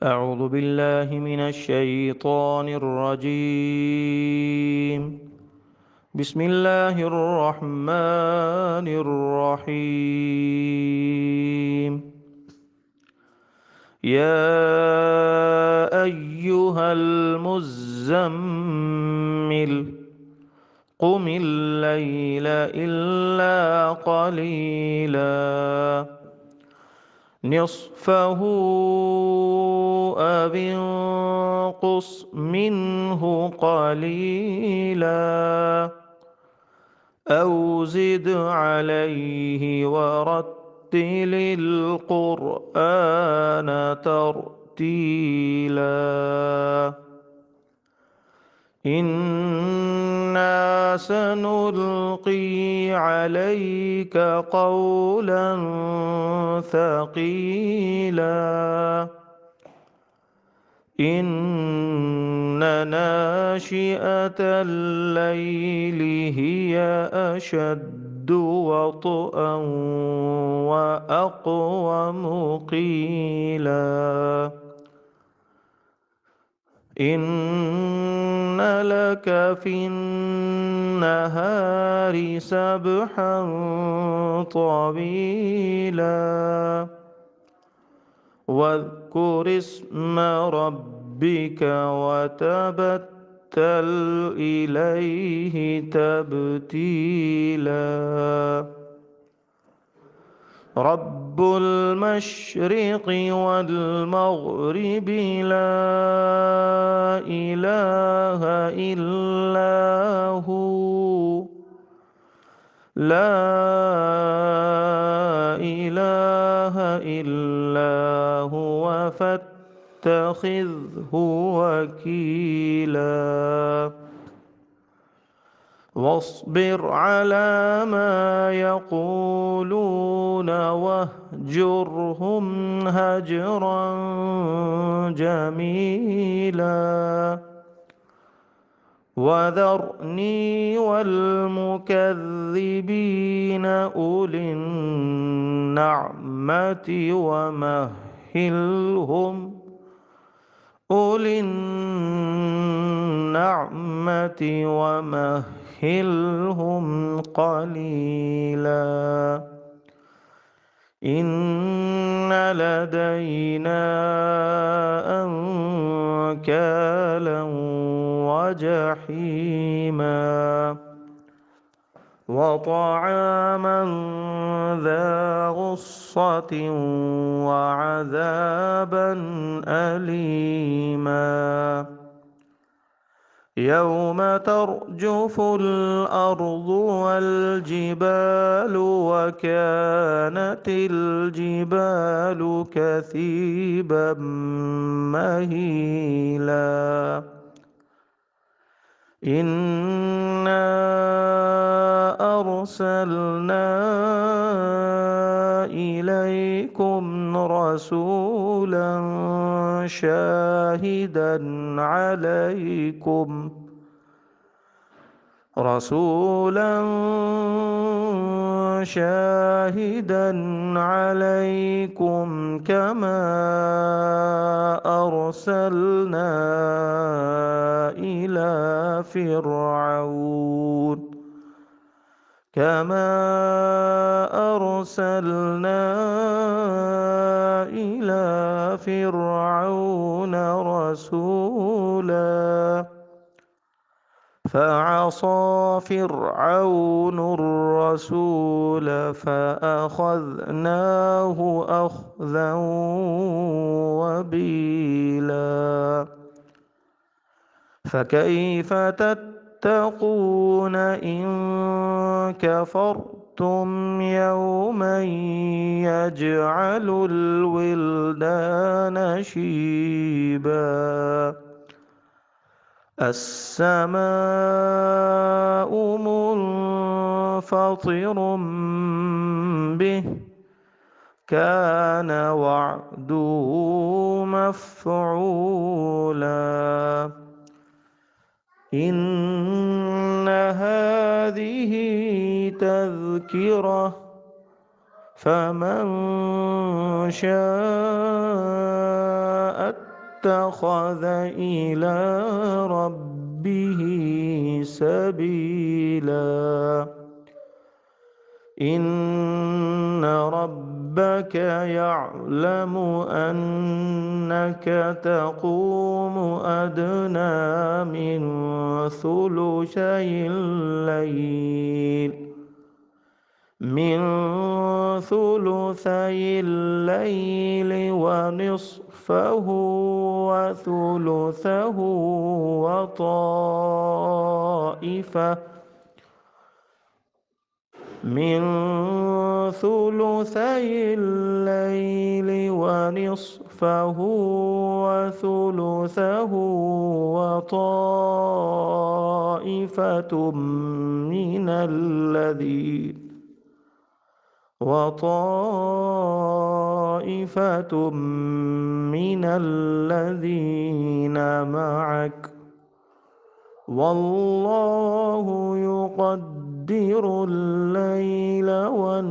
أعوذ بالله من الشيطان الرجيم. بسم الله الرحمن الرحيم. يا أيها المزمل قم الليل إلا قليلا نصفه أو انقص منه قليلا أو زد عليه ورتل القرآن ترتيلا إنا سنلقي عليك قولا ثقيلا إن ناشئة الليل هي أشد وطئا وأقوم قيلا إن لك في النهار سبحا طويلا واذكر اسم ربك وتبتل إليه تبتيلا رب المشرق والمغرب لا إله إلا هو لا إله إلا هو فاتخذه وكيلا واصبر على ما يقولون واهجرهم هجرا جميلا وذرني والمكذبين أولي النعمة ومهلهم قليلا إن لدينا أنكالا وجحيما وطعاما ذا غصة وعذابا أليما يوم ترجف الأرض والجبال وكانت الجبال كثيبا مهيلا إنا أرسلنا إليكم رسولا شاهدا عليكم كما أرسلنا إلى فرعون رسولا فعصى فرعون الرسول فأخذناه أخذا وبيلا فكيف تتقون إن كفرتم يوما يجعل الولدان شيبا السماء منفطر به كان وعده مفعولا إن هذه تذكرة فمن شاء اتخذ إلى ربه سبيلا إن ربك يعلم أنك تقوم أدنى من ثلثي الليل ونصفه وثلثه من ثلثي الليل ونصفه وثلثه وطائفة من الذين معك والله يقدر الليل والنهار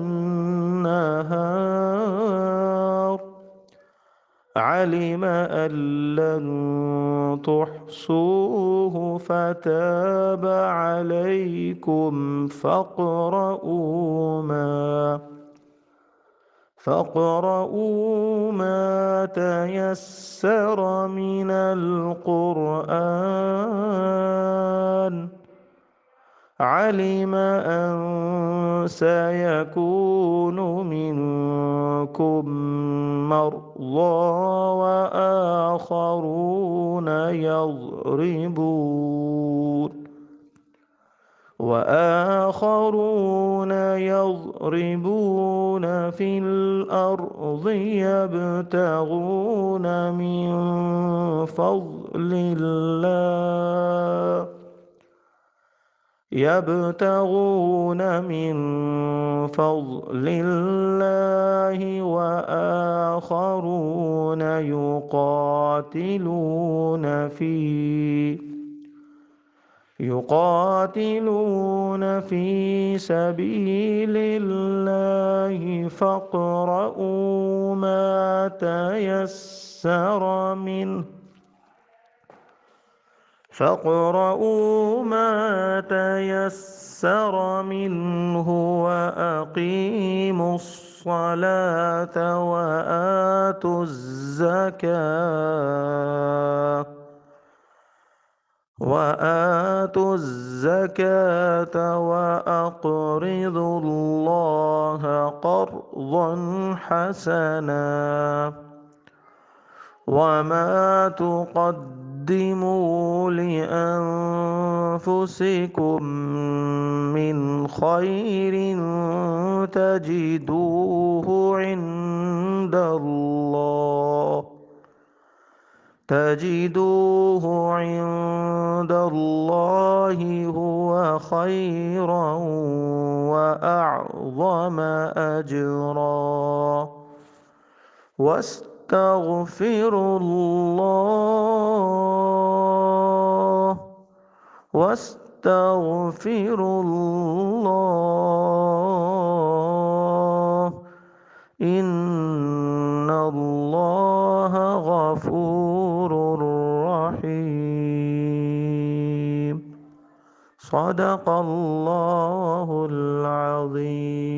علم أن لن تحصوه فتاب عليكم فاقرؤوا ما تيسر من القرآن علم أن سيكون منكم مرضى وآخرون يضربون في الأرض يبتغون من فضل الله وآخرون يقاتلون في سبيل الله فاقرؤوا ما تيسر منه وأقيموا الصلاة وآتوا الزكاة وأقرضوا الله قرضا حسنا وما تقدموا لأنفسكم من خير تجدوه عند الله هو خيرا وأعظم أجرا واستغفروا الله إن الله غفور رحيم صدق الله العظيم.